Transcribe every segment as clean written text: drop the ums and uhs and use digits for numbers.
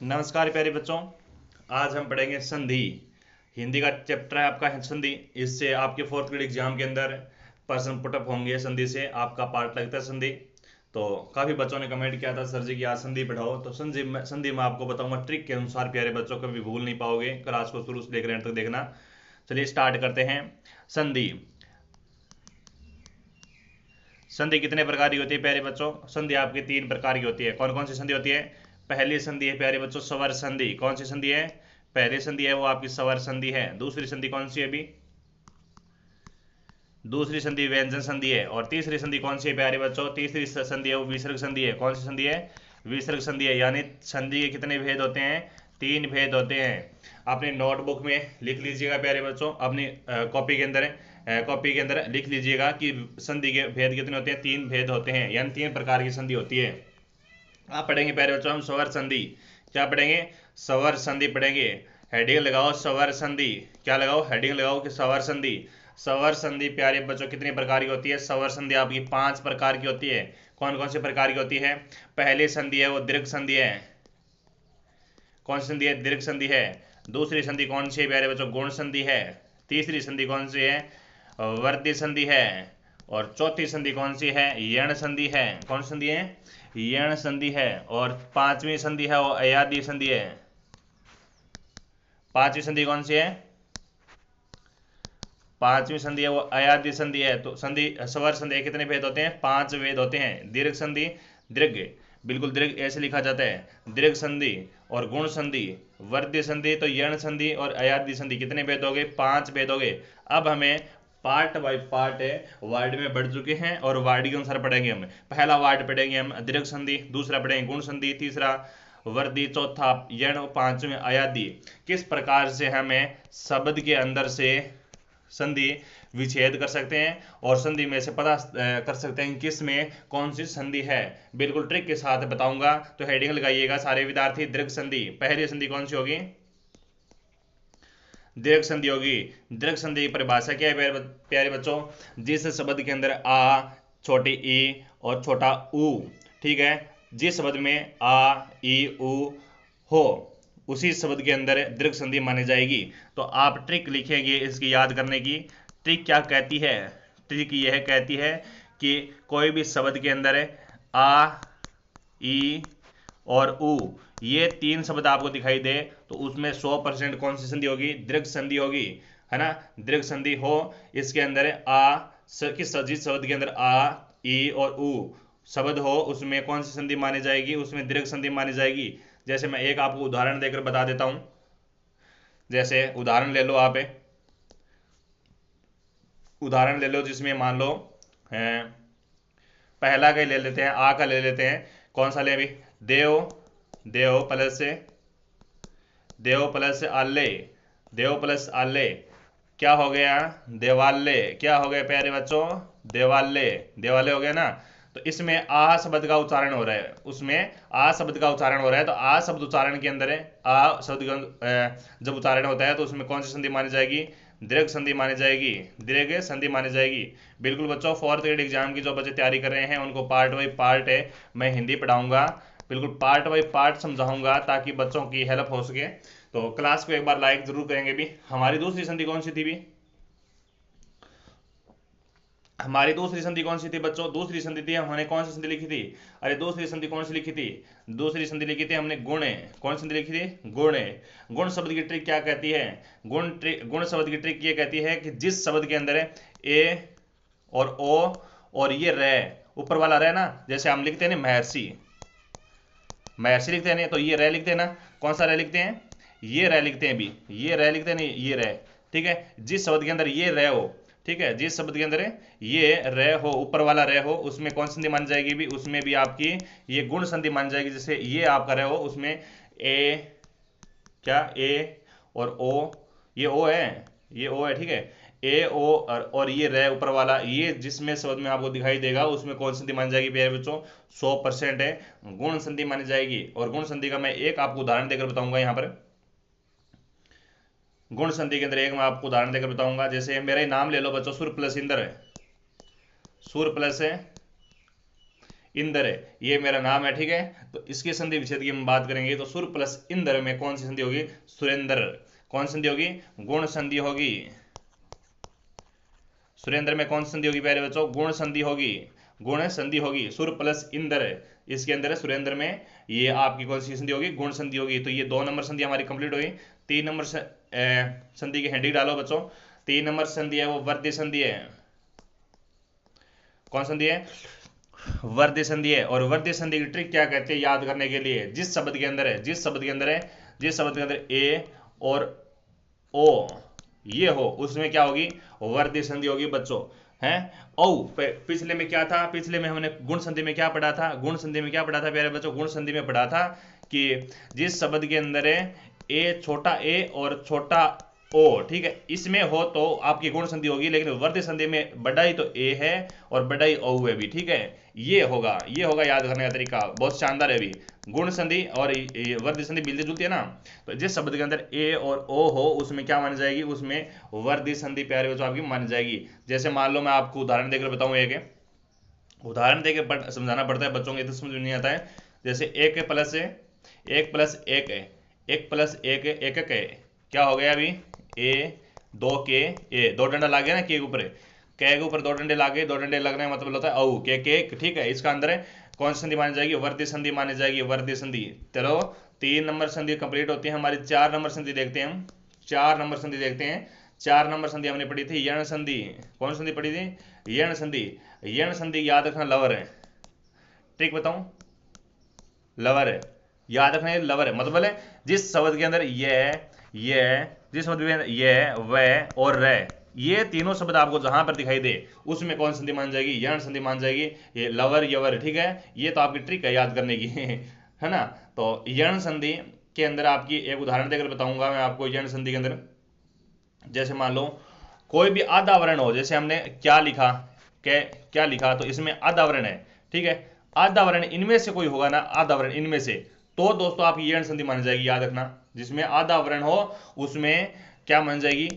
नमस्कार प्यारे बच्चों। आज हम पढ़ेंगे संधि। हिंदी का चैप्टर है आपका संधि। इससे आपके फोर्थ ग्रेड एग्जाम के अंदर प्रश्न पुटअप होंगे। संधि से आपका पार्ट लगता है संधि। तो काफ़ी बच्चों ने कमेंट किया था सर जी कि आज संधि पढ़ाओ, तो संधि में आपको बताऊंगा ट्रिक के अनुसार। प्यारे बच्चों कभी भूल नहीं पाओगे, क्लास को शुरू से लेकर एंड तक देखना। चलिए स्टार्ट करते हैं। संधि। संधि कितने प्रकार की होती है प्यारे बच्चों? संधि आपकी तीन प्रकार की होती है। कौन कौन सी संधि होती है? पहली संधि है प्यारे बच्चों स्वर संधि। कौन सी संधि है? पहली संधि है वो आपकी स्वर संधि है। दूसरी संधि कौन सी है अभी? दूसरी संधि व्यंजन संधि है। और तीसरी संधि कौन सी है प्यारे बच्चों? तीसरी संधि है वो विसर्ग संधि है। कौन सी संधि है? विसर्ग संधि है। यानी संधि के कितने भेद होते हैं? तीन भेद होते हैं। अपनी नोटबुक में लिख लीजिएगा प्यारे बच्चों, अपनी कॉपी के अंदर लिख लीजिएगा कि संधि के भेद कितने होते हैं। तीन भेद होते हैं, यानी तीन प्रकार की संधि होती है। आप पढ़ेंगे प्यारे बच्चों हम स्वर संधि। क्या पढ़ेंगे? स्वर संधि पढ़ेंगे। हेडिंग लगाओ स्वर संधि। क्या लगाओ? हेडिंग लगाओ कि स्वर संधि। स्वर संधि प्यारे बच्चों कितनी प्रकार की होती है? स्वर संधि आपकी पांच प्रकार की होती है। कौन कौन सी प्रकार की होती है? पहली संधि है वो दीर्घ संधि है। कौन सी संधि है? दीर्घ संधि है। दूसरी संधि कौन सी है प्यारे बच्चों? गुण संधि है। तीसरी संधि कौन सी है? वर्धी संधि है। और चौथी संधि कौन सी है? यण संधि है। कौन सी संधि है? यण संधि है। और पांचवी संधि है वो अयादी संधि है। पांचवी संधि कौन सी है? पांचवी संधि है वो अयादी संधि है। तो संधि स्वर संधि कितने भेद होते हैं? पांच भेद होते हैं। दीर्घ संधि, दीर्घ, बिल्कुल दीर्घ ऐसे लिखा जाता है, दीर्घ संधि और गुण संधि, वर्ध्य संधि, तो यण संधि और अयादी संधि। कितने भेद हो गए? पांच भेद हो गए। अब हमें पार्ट बाय पार्ट है वार्ड में बढ़ चुके हैं और वार्ड के अनुसार पढ़ेंगे हम। पहला वार्ड पढ़ेंगे हम दीर्घ संधि, दूसरा पढ़ेंगे गुण संधि, तीसरा वर्दी, चौथा यण, पांचवें अयादी। किस प्रकार से हमें शब्द के अंदर से संधि विच्छेद कर सकते हैं और संधि में से पता कर सकते हैं किस में कौन सी संधि है। बिल्कुल ट्रिक के साथ बताऊंगा, तो हेडिंग लगाइएगा सारे विद्यार्थी। दीर्घ संधि। पहली संधि कौन सी होगी? दीर्घ संधि होगी। दीर्घ संधि की परिभाषा क्या है प्यारे बच्चों? जिस शब्द के अंदर आ, छोटी ई और छोटा ऊ, ठीक है, जिस शब्द में आ, ई, ऊ हो उसी शब्द के अंदर दीर्घ संधि मानी जाएगी। तो आप ट्रिक लिखेंगे इसकी याद करने की। ट्रिक क्या कहती है? ट्रिक यह कहती है कि कोई भी शब्द के अंदर आ, ई और ऊ, ये तीन शब्द आपको दिखाई दे तो उसमें 100% कौन सी संधि होगी? दीर्घ संधि होगी, है ना। दीर्घ संधि हो, इसके अंदर जिस शब्द के अंदर आ, ई और ऊ शब्द हो उसमें कौन सी संधि मानी जाएगी? उसमें दीर्घ संधि मानी जाएगी। जैसे मैं एक आपको उदाहरण देकर बता देता हूं। जैसे उदाहरण ले लो आप, उदाहरण ले लो जिसमें मान लो पहला का ले लेते हैं, आ का ले लेते हैं। कौन सा ले अभी? देव, देव प्लस से, देव प्लस आले, देव प्लस आले, क्या हो गया? देवालय। क्या हो गया प्यारे बच्चों? देवालय। देवालय हो गया ना। तो इसमें आ शब्द का उच्चारण हो रहा है, उसमें आ शब्द का उच्चारण हो रहा है। तो आ शब्द उच्चारण के अंदर है, आ शब्द जब उच्चारण होता है तो उसमें कौन सी संधि मानी जाएगी? दीर्घ संधि मानी जाएगी। दीर्घ संधि मानी जाएगी। बिल्कुल बच्चों, फोर्थ ग्रेड एग्जाम की जो बच्चे तैयारी कर रहे हैं उनको पार्ट बाई पार्ट है मैं हिंदी पढ़ाऊंगा। बिल्कुल पार्ट बाई पार्ट समझाऊंगा ताकि बच्चों की हेल्प हो सके। तो क्लास को एक बार लाइक जरूर करेंगे भी। हमारी दूसरी संधि कौन सी थी भी? हमारी दूसरी संधि कौन सी थी बच्चों? दूसरी संधि थी, हमने कौन सी संधि लिखी थी? अरे दूसरी संधि कौन सी लिखी थी? दूसरी संधि लिखी थी हमने गुण। कौन सी संधि लिखी थी? गुण। गुण शब्द की ट्रिक क्या कहती है? गुण शब्द की ट्रिक ये कहती है कि जिस शब्द के अंदर है ए और ओ और ये रे, ऊपर वाला रे ना, जैसे हम लिखते हैं ना महर्षि, महर्षि लिखते हैं ना, तो ये रे लिखते हैं ना। कौन सा रे लिखते हैं? ये रे लिखते हैं भी, ये रे लिखते हैं ना, ये रे। ठीक है, जिस शब्द के अंदर ये रे हो, ठीक है, जिस शब्द के अंदर ये रे हो, ऊपर वाला रे हो, उसमें कौन संधि मान जाएगी भी? उसमें भी आपकी ये गुण संधि मान जाएगी। जैसे ये आपका रे हो, उसमें ए, क्या ए और ओ, ये ओ है, ये ओ है, ठीक है। ए ओ और ये रे ऊपर वाला, ये जिसमें शब्द में आपको दिखाई देगा उसमें कौन संधि मानी जाएगी प्यारे बच्चों? 100% है, गुण संधि मानी जाएगी। और गुण संधि का मैं एक आपको उदाहरण देकर बताऊंगा यहाँ पर। गुण संधि के अंदर एक मैं आपको उदाहरण देकर बताऊंगा। जैसे मेरा ही नाम ले लो बच्चों, सुर प्लस इंदर है, सुर प्लस है इंदर है, ये मेरा नाम है, ठीक है। तो इसकी संधि विच्छेद की हम बात करेंगे तो सुर प्लस इंदर में कौन सी संधि होगी? सुरेंद्र। कौन संधि होगी? गुण संधि होगी। सुरेंद्र में कौन सी संधि होगी प्यारे बच्चों? गुण संधि होगी। गुण संधि होगी। सुर प्लस इंदर इसके अंदर है, सुरेंद्र में ये आपकी कौन सी संधि होगी? गुण संधि होगी। तो ये 2 नंबर संधि हमारी कंप्लीट होगी। 3 नंबर संधि की हेडिंग डालो बच्चों। 3 नंबर संधि है वो वर्दी संधि है। कौन संधि है? वर्दी संधि है। और वर्दी संधि की ट्रिक क्या कहते हैं याद करने के लिए? जिस शब्द के अंदर है, जिस शब्द के अंदर है, जिस शब्द के अंदर ए और ओ ये हो उसमें क्या होगी? वर्दी संधि होगी बच्चों, हैं। औ पिछले में क्या था? पिछले में हमने गुण संधि में क्या पढ़ा था? गुण संधि में क्या पढ़ा था प्यारे बच्चों? गुण संधि में पढ़ा था कि जिस शब्द के अंदर है ए, छोटा ए और छोटा ओ, ठीक है, इसमें हो तो आपकी गुण संधि होगी। लेकिन वर्द संधि में बड़ाई तो ए है और बड़ाई ओ है भी, ठीक है। ये होगा याद करने का तरीका, बहुत शानदार है भी। गुण संधि और वर्द संधि मिलती जुलती है ना। तो जिस शब्द के अंदर ए और ओ हो उसमें क्या मानी जाएगी? उसमें वर्दी संधि प्यारे बच्चों आपकी मानी जाएगी। जैसे मान लो मैं आपको उदाहरण देकर बताऊं, एक उदाहरण देकर समझाना पड़ता है बच्चों को, ये तो समझ नहीं आता है। जैसे एक प्लस एक प्लस एक है, एक प्लस एक एक है, क्या हो गया अभी? ए, दो के ए, दो डंडा लागे ना के ऊपर, के ऊपर दो डंडे लागे, दो डंडे लगने का मतलब होता है औ के, ठीक है। इसका अंदर है कौन सी संधि मानी जाएगी? वर्दी संधि मानी जाएगी, वर्दी संधि। चलो 3 नंबर संधि कंप्लीट होती है हमारी। 4 नंबर संधि देखते हैं हम। 4 नंबर संधि देखते हैं। 4 नंबर संधि हमने पढ़ी थी यण संधि। कौन संधि पढ़ी थी? यण संधि। यण संधि याद रखना लवर है। ट्रिक बताऊं? लवर है, याद रखना ये लवर है। मतलब है जिस शब्द के अंदर ये जिस शब्द के अंदर ये व और रे, ये तीनों शब्द आपको जहां पर दिखाई दे उसमें कौन संधि मान जाएगी? यण संधि मान जाएगी। ये लवर यवर, ठीक है। ये तो आपकी ट्रिक है याद करने की है ना। तो यण संधि के अंदर आपकी एक उदाहरण देकर बताऊंगा मैं आपको। यण संधि के अंदर जैसे मान लो कोई भी आधा वर्ण हो, जैसे हमने क्या लिखा, क्या लिखा, तो इसमें आधा वर्ण है, ठीक है। आधा वर्ण इनमें से कोई होगा ना, आधा वर्ण इनमें से, तो दोस्तों आपकी यण संधि मानी जाएगी। याद रखना, जिसमें आधा वर्ण हो उसमें क्या मान जाएगी?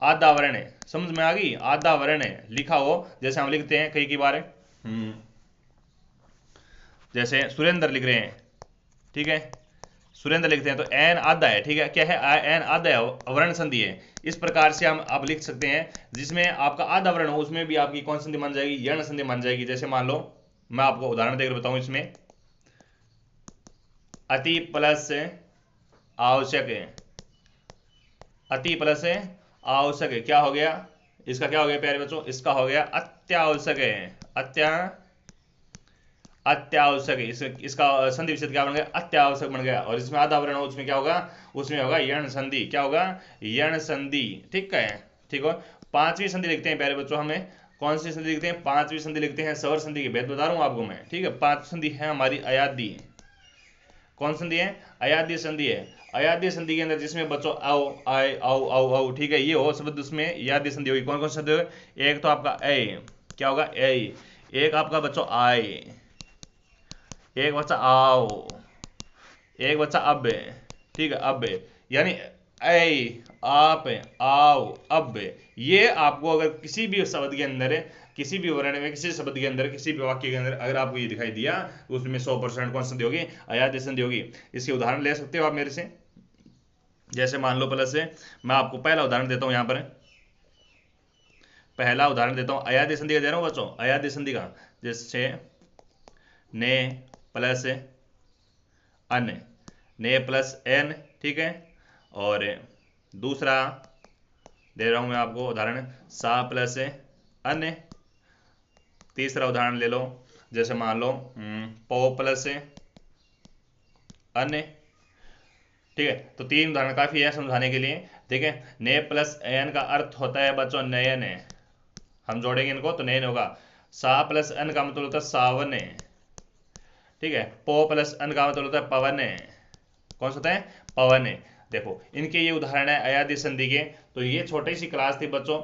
आधा वर्ण है। समझ में आ गई? आधा वर्ण है लिखा हो, जैसे हम लिखते हैं कई बार, जैसे सुरेंद्र लिख रहे हैं, ठीक है, सुरेंद्र लिखते हैं तो एन आधा है, ठीक है। क्या है? एन आधा है, वर्ण संधि है। इस प्रकार से हम आप लिख सकते हैं। जिसमें आपका आधा वर्ण हो उसमें भी आपकी कौन संधि मान जाएगी? यण संधि मान जाएगी। जैसे मान लो मैं आपको उदाहरण देकर बताऊं, इसमें अति प्लस आवश्यक है, अति प्लस आवश्यक है, क्या हो गया? इसका क्या हो गया प्यारे बच्चों? इसका हो गया अत्यावश्यक है, अत्यावश्यक है। इसका संधि विच्छेद क्या बन गया? अत्यावश्यक बन गया। और इसमें आधा वर्ण हो उसमें क्या होगा? उसमें होगा यण संधि। क्या होगा? यण संधि, ठीक है। ठीक हो। 5वीं संधि लिखते हैं प्यारे बच्चों, हमें कौन सी संधि लिखते हैं? 5वीं संधि लिखते हैं। स्वर संधि के भेद बता रहा हूं आपको मैं, ठीक है। 5 संधि है हमारी अयादी। कौन संधि है? अयादी संधि है। अयादी संधि के अंदर जिसमें बच्चों आओ आए आओ आओ आओ, ठीक है, ये हो शब्द उसमें अयादी संधि होगी। कौन कौन शब्द? एक तो आपका ए, क्या होगा? ए। एक आपका बच्चों आए, एक बच्चा आओ, एक बच्चा अब, ठीक है, अब, यानी ऐ, आप, आओ, अब। ये आपको अगर किसी भी शब्द के अंदर, किसी भी वर्ण में, किसी शब्द के अंदर, किसी भी वाक्य के अंदर अगर आपको ये दिखाई दिया तो उसमें 100% कौन संधि होगी? अयादी संधि होगी। इसके उदाहरण ले सकते हो आप मेरे से। जैसे मान लो प्लस से मैं आपको पहला उदाहरण देता हूं, यहां पर पहला उदाहरण देता हूं अयादी संधि का दे रहा हूं बच्चों, अयादी संधि का। जैसे ने प्लस अन, ने प्लस एन, ठीक है। और दूसरा दे रहा हूं मैं आपको उदाहरण सा प्लस अन। तीसरा उदाहरण ले लो, जैसे मान लो पो प्लस अन, ठीक है। तो 3 उदाहरण काफी है समझाने के लिए, ठीक है। ने प्लस एन का अर्थ होता है बच्चों नयन, हम जोड़ेंगे इनको तो नयन होगा। सा प्लस अन का मतलब होता है सावन, ठीक है। पो प्लस अन का मतलब होता है पवन, कौन सा होता है? पवन। देखो इनके ये उदाहरण है अयादी संधि के। तो ये छोटी सी क्लास थी बच्चों,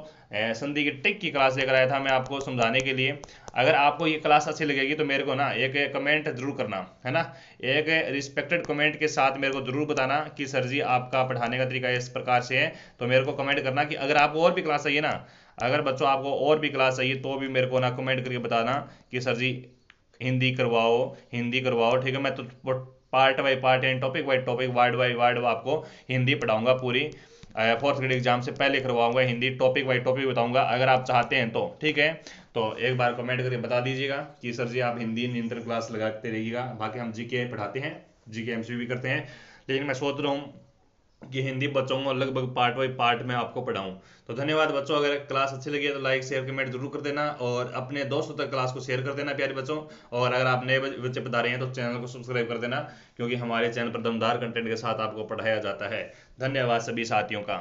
संधि की ट्रिक की क्लास लेकर आया था मैं आपको समझाने के लिए। अगर आपको ये क्लास अच्छी लगेगी तो मेरे को ना एक कमेंट जरूर करना, है ना। एक रिस्पेक्टेड कमेंट के साथ मेरे को जरूर बताना कि सर जी आपका पढ़ाने का तरीका इस प्रकार से है। तो मेरे को कमेंट करना कि अगर आपको और भी क्लास चाहिए ना, अगर बच्चों आपको और भी क्लास चाहिए तो भी मेरे को ना कमेंट करके बताना कि सर जी हिंदी करवाओ, हिंदी करवाओ, ठीक है। मैं तो part by part and topic by topic, word by word आपको हिंदी पढ़ाऊंगा पूरी। फोर्थ ग्रेड एग्जाम से पहले करवाऊंगा हिंदी, टॉपिक बाई टॉपिक बताऊंगा, अगर आप चाहते हैं तो, ठीक है। तो एक बार कमेंट करके बता दीजिएगा कि सर जी आप हिंदी निरंतर क्लास लगाते रहिएगा। बाकी हम जीके पढ़ाते हैं, जीके एमसीक्यू भी करते हैं, लेकिन मैं सोच रहा हूँ कि हिंदी बच्चों को लगभग पार्ट बाई पार्ट में आपको पढ़ाऊं। तो धन्यवाद बच्चों, अगर क्लास अच्छी लगी है तो लाइक शेयर कमेंट जरूर कर देना, और अपने दोस्तों तक क्लास को शेयर कर देना प्यारे बच्चों। और अगर आप नए बच्चे बता रहे हैं तो चैनल को सब्सक्राइब कर देना, क्योंकि हमारे चैनल पर दमदार कंटेंट के साथ आपको पढ़ाया जाता है। धन्यवाद सभी साथियों का।